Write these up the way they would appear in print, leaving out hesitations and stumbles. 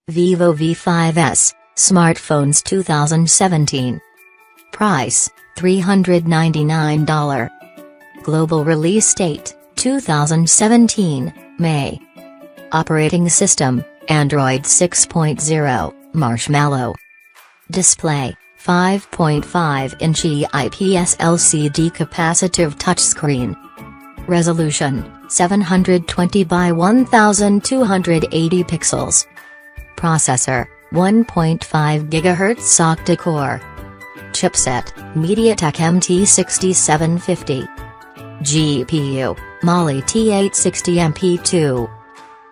Vivo V5s, smartphones 2017. Price, $399. Global release date, 2017, May. Operating system, Android 6.0, Marshmallow. Display, 5.5-inch IPS LCD capacitive touchscreen. Resolution, 720 by 1280 pixels. Processor, 1.5 GHz octa-core. Chipset, MediaTek MT6750. GPU, Mali T860MP2.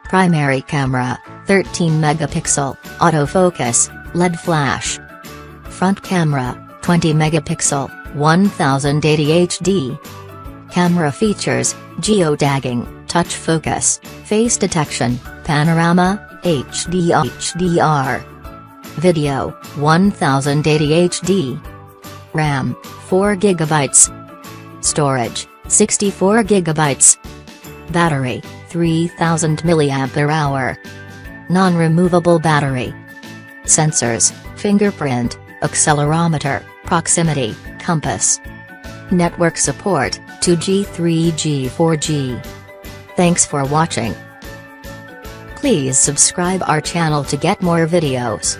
Primary camera, 13 megapixel, autofocus, LED flash. Front camera, 20 megapixel, 1080 HD. Camera features, geotagging, touch focus, face detection, panorama, HDR. Video, 1080 HD. RAM, 4 GB. Storage, 64 GB. Battery, 3000 mAh. Non-removable battery. Sensors, fingerprint, accelerometer, proximity, compass. Network support, 2G, 3G, 4G. Thanks for watching. Please subscribe our channel to get more videos.